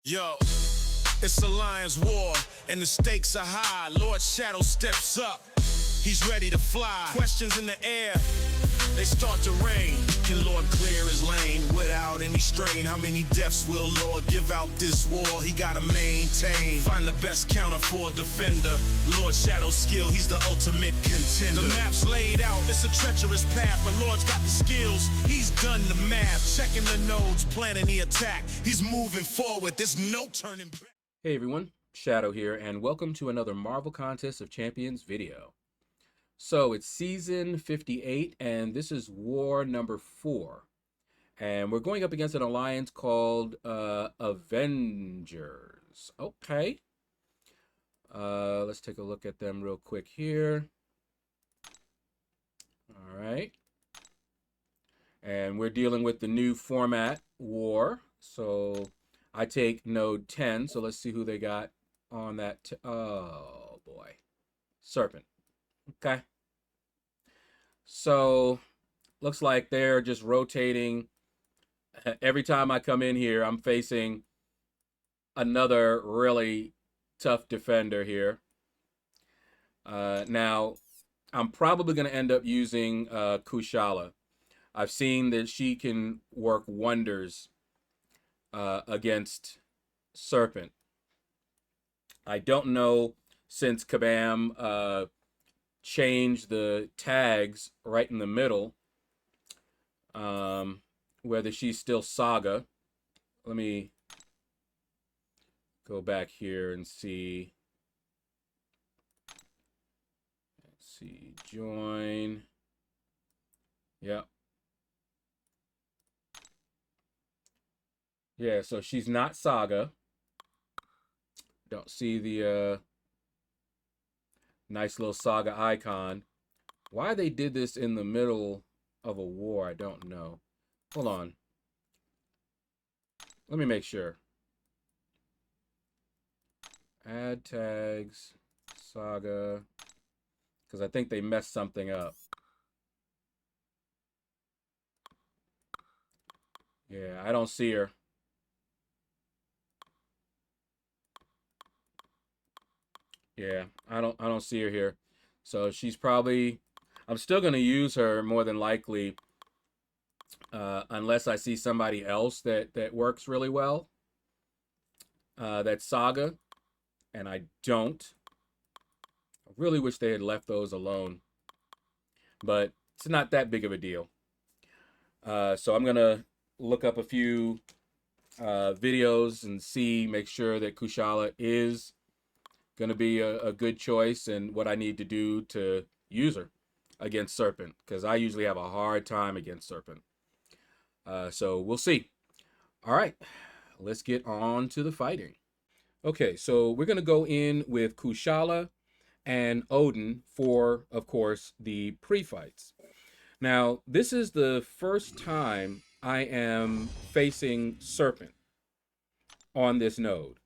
Yo, it's a lion's war, and the stakes are high. Lord Shadow steps up, he's ready to fly. Questions in the air, they start to rain. Can Lord clear his lane without any strain? How many deaths will Lord give out this war? He gotta maintain, find the best counter for a defender. Lord Shadow's skill, he's the ultimate contender. The map's laid out, it's a treacherous path, but Lord's got the skills, he's done the math. Checking the nodes, planning the attack, he's moving forward, there's no turning back. Hey everyone, Shadow here, and welcome to another Marvel Contest of Champions video. So it's season 58, and this is war number 4. And we're going up against an alliance called Avengers. Okay. Let's take a look at them real quick here. All right. And we're dealing with the new format, war. So I take node 10, so let's see who they got on that. Oh boy, Serpent. Okay, so looks like they're just rotating. Every time I come in here, I'm facing another really tough defender here. Now I'm probably going to end up using Kushala. I've seen that she can work wonders against Serpent. I don't know, since Kabam changed the tags right in the middle, whether she's still Saga. Let me go back here and see. Let's see, join. Yep. Yeah, so she's not Saga. Don't see the nice little Saga icon. Why they did this in the middle of a war, I don't know. Hold on. Let me make sure. Add tags, Saga, because I think they messed something up. Yeah, I don't see her. Yeah, I don't see her here. So she's probably, I'm still going to use her more than likely, unless I see somebody else that works really well. That's Saga, and I don't. I really wish they had left those alone, but it's not that big of a deal. So I'm going to look up a few videos and make sure that Kushala is going to be a good choice and what I need to do to use her against Serpent, because I usually have a hard time against Serpent. So we'll see. All right, let's get on to the fighting. Okay, so we're going to go in with Kushala and Odin for, of course, the pre-fights. Now, this is the first time I am facing Serpent on this node.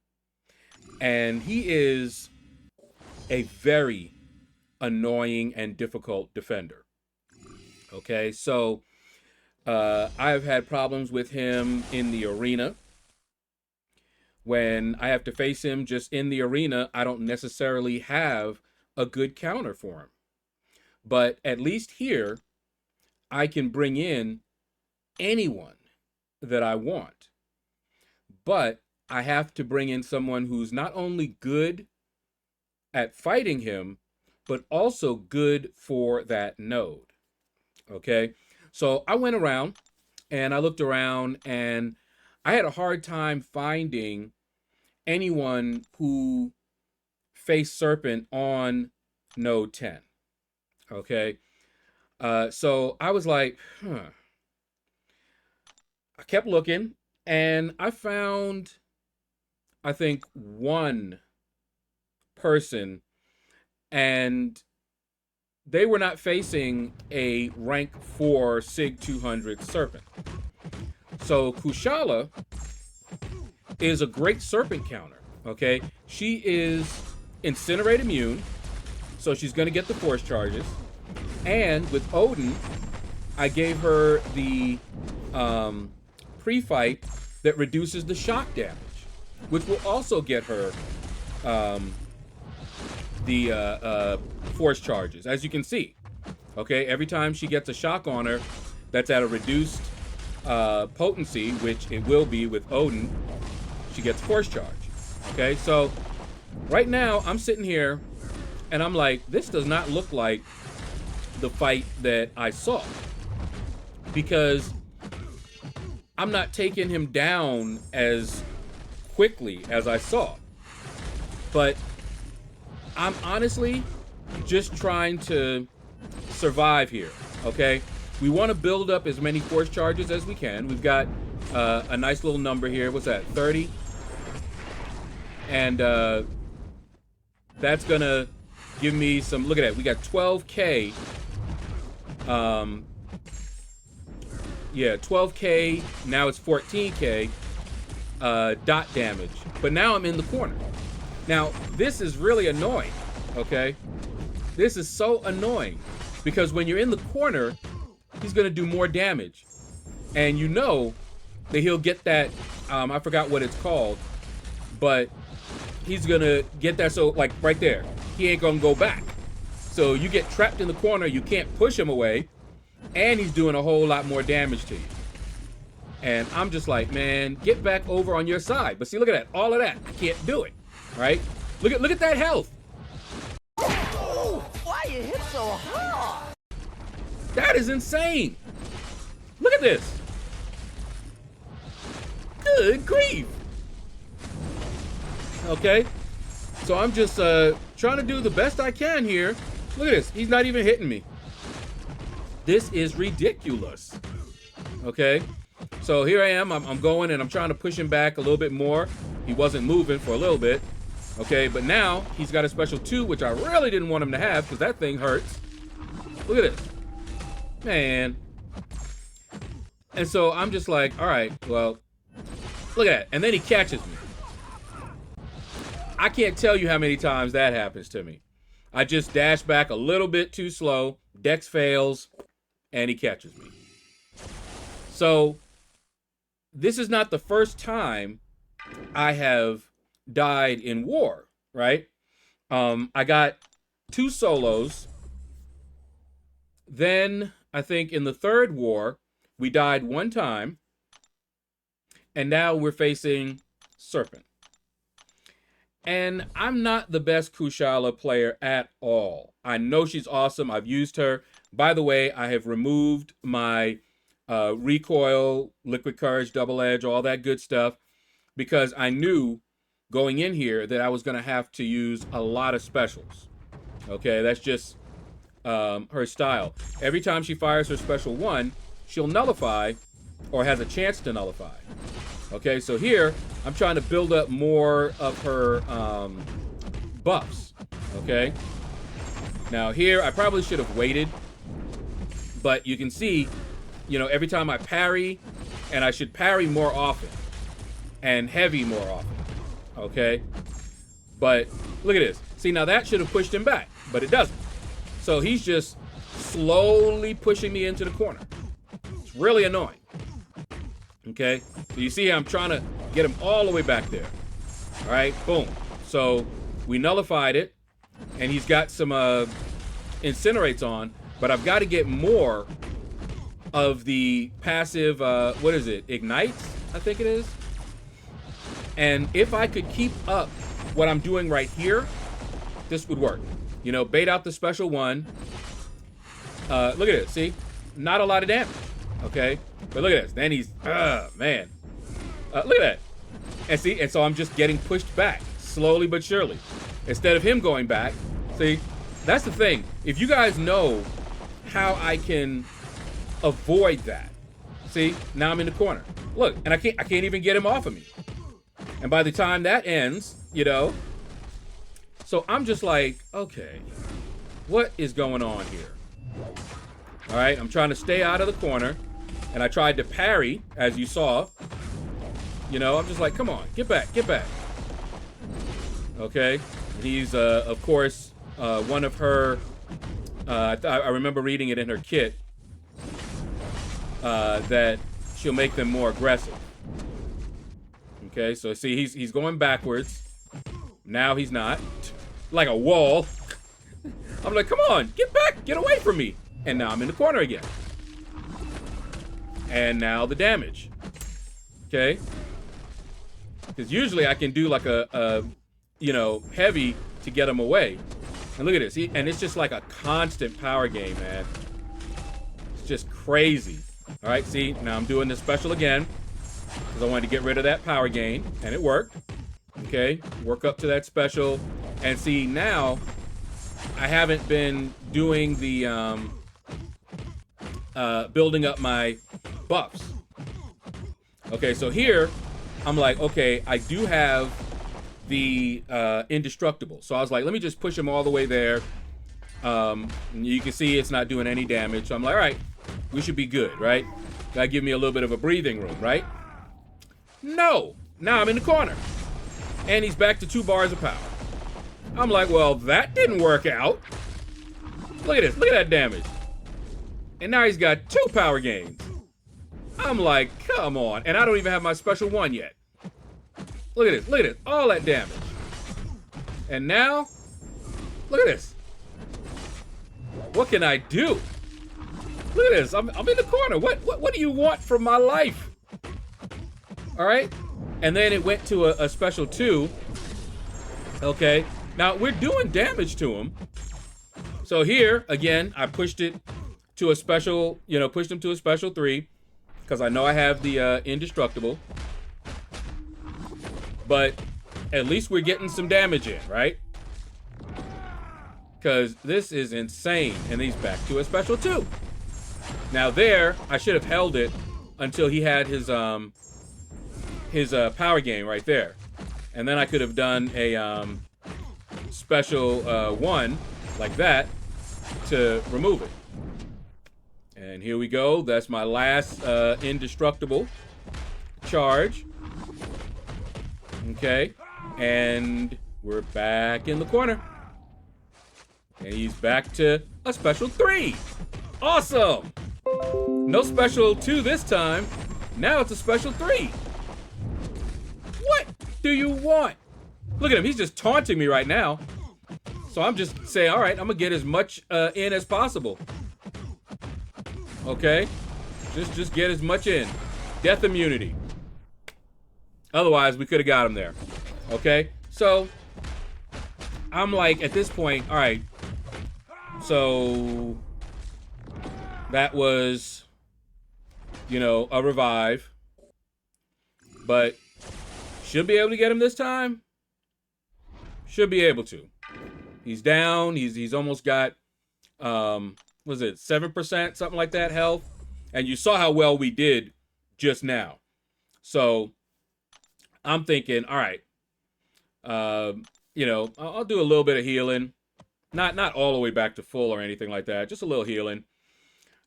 And he is a very annoying and difficult defender. Okay, so I've had problems with him in the arena. When I have to face him just in the arena, I don't necessarily have a good counter for him. But at least here, I can bring in anyone that I want. But I have to bring in someone who's not only good at fighting him, but also good for that node. Okay, so I went around and I looked around and I had a hard time finding anyone who faced Serpent on node 10. Okay, so I was like, I kept looking and I found, I think, one person, and they were not facing a rank 4 Sig 200 Serpent. So Kushala is a great Serpent counter, okay? She is Incinerate immune, so she's going to get the force charges. And with Odin, I gave her the pre-fight that reduces the shock damage. which will also get her the force charges, as you can see. Okay, every time she gets a shock on her that's at a reduced potency, which it will be with Odin, she gets force charge. Okay, so right now I'm sitting here and I'm like, this does not look like the fight that I saw, because I'm not taking him down as quickly as I saw. But I'm honestly just trying to survive here, okay? We want to build up as many force charges as we can. We've got a nice little number here. What's that, 30? And that's gonna give me some, look at that, we got 12K. Yeah, 12K, now it's 14K dot damage. But now I'm in the corner. Now, this is really annoying, okay? This is so annoying, because when you're in the corner, he's gonna do more damage. And you know that he'll get that, I forgot what it's called, but he's gonna get that, so like right there, he ain't gonna go back. So you get trapped in the corner, you can't push him away, and he's doing a whole lot more damage to you. And I'm just like, man, get back over on your side. But see, look at that, all of that, I can't do it, right? Look at that health. Oh, why you hit so hard? That is insane. Look at this. Good grief. Okay, so I'm just trying to do the best I can here. Look at this, he's not even hitting me. This is ridiculous. Okay, so here I am, I'm going and I'm trying to push him back a little bit more. He wasn't moving for a little bit. Okay, but now he's got a special 2, which I really didn't want him to have, because that thing hurts. Look at this, man. And so I'm just like, all right, well, look at that. And then he catches me. I can't tell you how many times that happens to me. I just dash back a little bit too slow, Dex fails, and he catches me. So this is not the first time I have died in war, right? I got 2 solos. Then I think in the 3rd war, we died 1 time. And now we're facing Serpent. And I'm not the best Kushala player at all. I know she's awesome. I've used her. By the way, I have removed my recoil, liquid courage, double edge, all that good stuff, because I knew going in here that I was going to have to use a lot of specials. Okay, that's just her style. Every time she fires her special 1, she'll nullify, or has a chance to nullify. Okay, so here I'm trying to build up more of her buffs. Okay, now here I probably should have waited, but you can see, you know, every time I parry, and I should parry more often and heavy more often. Okay, but look at this. See, now that should have pushed him back, but it doesn't. So he's just slowly pushing me into the corner. It's really annoying. Okay, so you see I'm trying to get him all the way back there. All right, boom. So we nullified it, and he's got some incinerates on, but I've got to get more of the passive, what is it, ignites, I think it is. And if I could keep up what I'm doing right here, this would work. You know, bait out the special 1. Look at it, see? Not a lot of damage, okay? But look at this, then he's, man. Look at that. And see, and so I'm just getting pushed back, slowly but surely. Instead of him going back, see? That's the thing. If you guys know how I can avoid that, see? Now I'm in the corner. Look, and I can't even get him off of me. And by the time that ends, you know, so I'm just like, okay, what is going on here? All right, I'm trying to stay out of the corner, and I tried to parry, as you saw. You know, I'm just like, come on, get back, get back. Okay, he's, of course, one of her, I remember reading it in her kit, that she'll make them more aggressive. Okay, so see, he's going backwards. Now he's not. Like a wall. I'm like, come on, get back, get away from me. And now I'm in the corner again. And now the damage. Okay. Because usually I can do like a you know, heavy to get him away. And look at this. And it's just like a constant power game, man. It's just crazy. All right, see, now I'm doing this special again because I wanted to get rid of that power gain, and it worked. Okay, work up to that special. And see, now I haven't been doing the building up my buffs. Okay, so here I'm like, okay, I do have the indestructible. So I was like, let me just push him all the way there. You can see it's not doing any damage. So I'm like, all right, we should be good, right? That'll give me a little bit of a breathing room, right? No, now I'm in the corner. And he's back to 2 bars of power. I'm like, well, that didn't work out. Look at this, look at that damage. And now he's got 2 power gains. I'm like, come on. And I don't even have my special 1 yet. Look at this, all that damage. And now, look at this. What can I do? Look at this, I'm in the corner. What do you want from my life? All right, and then it went to a special 2. Okay, now we're doing damage to him. So here, again, I pushed it to a special, you know, pushed him to a special 3 because I know I have the indestructible. But at least we're getting some damage in, right? Because this is insane. And he's back to a special 2. Now there, I should have held it until he had his power gain right there. And then I could have done a special 1 like that to remove it. And here we go. That's my last indestructible charge. Okay, and we're back in the corner. And he's back to a special 3. Awesome! No special 2 this time. Now it's a special 3. What do you want? Look at him, he's just taunting me right now. So I'm just saying, all right, I'm gonna get as much in as possible. Okay, just get as much in. Death immunity. Otherwise, we could have got him there. Okay? So, I'm like, at this point, all right. So, that was, you know, a revive. But, should be able to get him this time. Should be able to. He's down. He's almost got, was it 7%, something like that, health. And you saw how well we did just now. So, I'm thinking, all right, you know, I'll do a little bit of healing. Not all the way back to full or anything like that. Just a little healing.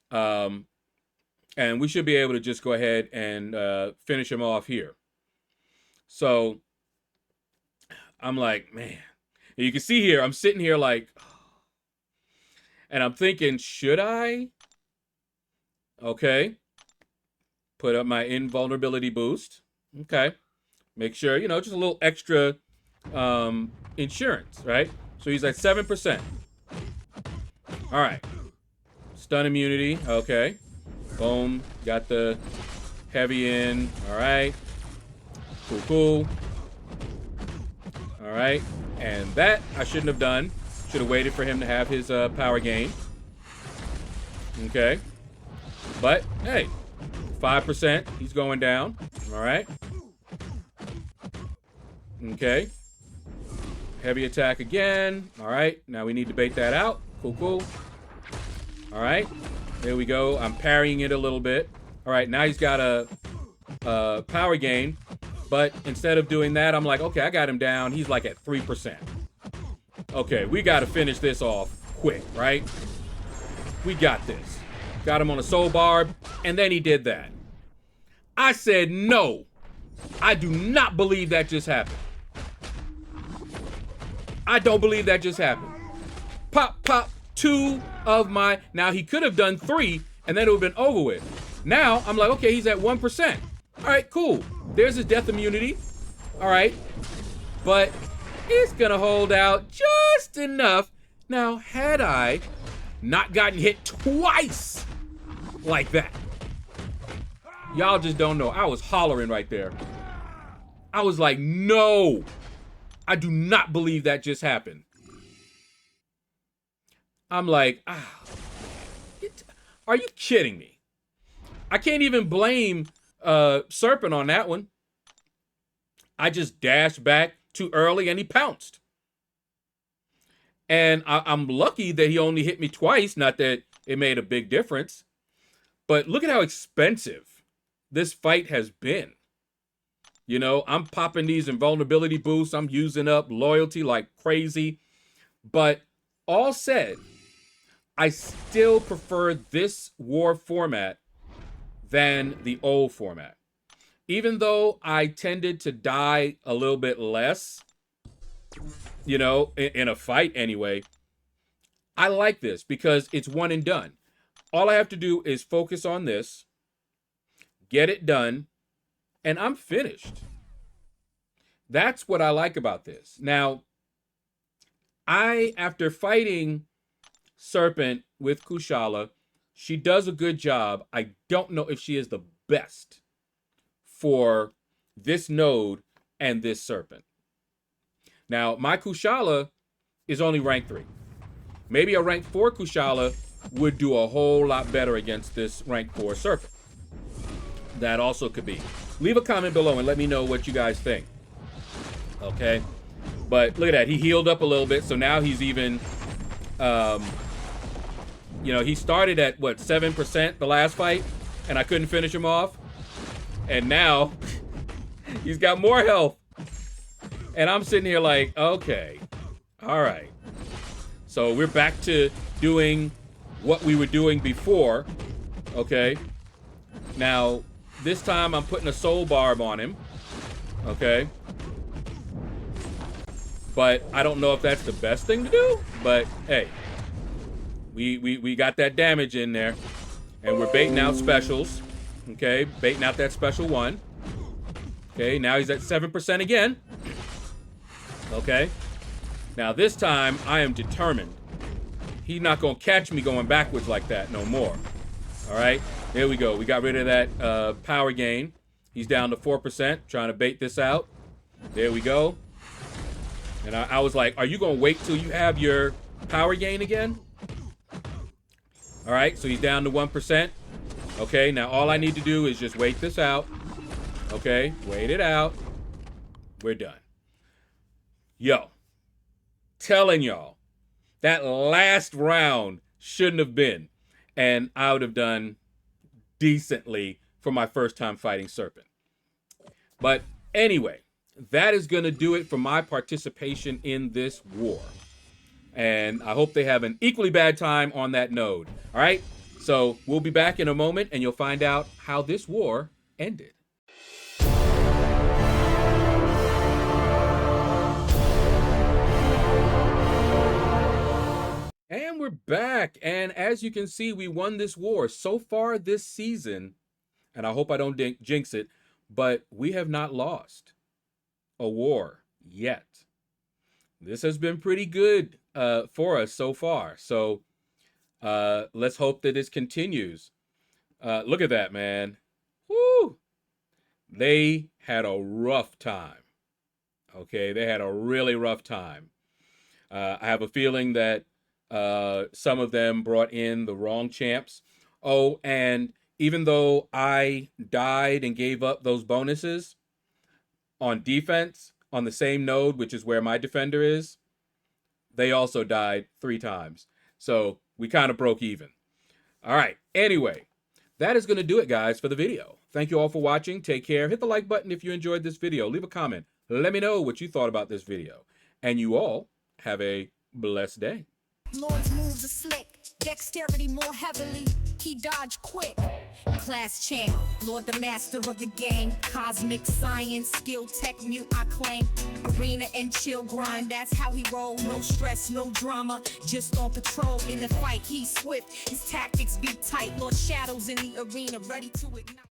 And we should be able to just go ahead and finish him off here. So I'm like, man. And you can see here, I'm sitting here like, and I'm thinking, should I? Okay. Put up my invulnerability boost. Okay. Make sure, you know, just a little extra insurance, right? So he's at 7%. All right. Stun immunity. Okay. Boom. Got the heavy in. All right. Cool. All right. And that I shouldn't have done. Should have waited for him to have his power gain. Okay. But, hey, 5%. He's going down. All right. Okay. Heavy attack again. All right. Now we need to bait that out. Cool. All right. There we go. I'm parrying it a little bit. All right. Now he's got a power gain. But instead of doing that, I'm like, okay, I got him down. He's like at 3%. Okay. We got to finish this off quick, right? We got this. Got him on a soul barb. And then he did that. I said, no. I do not believe that just happened. I don't believe that just happened. Pop, 2 of my... Now, he could have done 3, and then it would have been over with. Now, I'm like, okay, he's at 1%. All right, cool. There's his death immunity. All right. But it's going to hold out just enough. Now, had I not gotten hit twice like that, y'all just don't know. I was hollering right there. I was like, no, I do not believe that just happened. I'm like, are you kidding me? I can't even blame Serpent on that one. I just dashed back too early and he pounced. And I'm lucky that he only hit me twice, not that it made a big difference. But look at how expensive this fight has been. You know, I'm popping these invulnerability boosts. I'm using up loyalty like crazy. But all said, I still prefer this war format than the old format. Even though I tended to die a little bit less, you know, in a fight anyway, I like this because it's one and done. All I have to do is focus on this, get it done, and I'm finished. That's what I like about this. Now, after fighting Serpent with Kushala, she does a good job. I don't know if she is the best for this node and this Serpent. Now, my Kushala is only rank 3. Maybe a rank 4 Kushala would do a whole lot better against this rank 4 Serpent. That also could be. Leave a comment below and let me know what you guys think. Okay? But look at that. He healed up a little bit, so now he's even... you know, he started at, what, 7% the last fight, and I couldn't finish him off. And now, he's got more health. And I'm sitting here like, okay, all right. So we're back to doing what we were doing before, okay? Now, this time I'm putting a soul barb on him, okay? But I don't know if that's the best thing to do, but hey, we got that damage in there, and we're baiting out specials, okay? Baiting out that special one. Okay, now he's at 7% again. Okay, now this time I am determined. He's not gonna catch me going backwards like that no more. All right, there we go. We got rid of that power gain. He's down to 4%, trying to bait this out. There we go. And I was like, are you gonna wait till you have your power gain again? All right, so he's down to 1%. Okay, now all I need to do is just wait this out. Okay, wait it out. We're done. Yo, telling y'all, that last round shouldn't have been. And I would have done decently for my first time fighting Serpent. But anyway, that is going to do it for my participation in this war. And I hope they have an equally bad time on that node. All right, so we'll be back in a moment and you'll find out how this war ended. And we're back, and as you can see, we won this war so far this season, and I hope I don't jinx it, but we have not lost a war yet. This has been pretty good for us so far, so let's hope that this continues. Look at that, man. Woo! They had a rough time. Okay, they had a really rough time. I have a feeling that some of them brought in the wrong champs. Oh, and even though I died and gave up those bonuses on defense on the same node, which is where my defender is, they also died 3 times. So we kind of broke even. All right. Anyway, that is going to do it, guys, for the video. Thank you all for watching. Take care. Hit the like button if you enjoyed this video. Leave a comment. Let me know what you thought about this video. And you all have a blessed day. Lord's moves are slick, dexterity more heavily, he dodged quick. Class champ, Lord the master of the game, cosmic science, skill, tech, mute, I claim. Arena and chill grind, that's how he roll. No stress, no drama, just on patrol. In the fight, he's swift, his tactics be tight. Lord Shadow's in the arena, ready to ignite.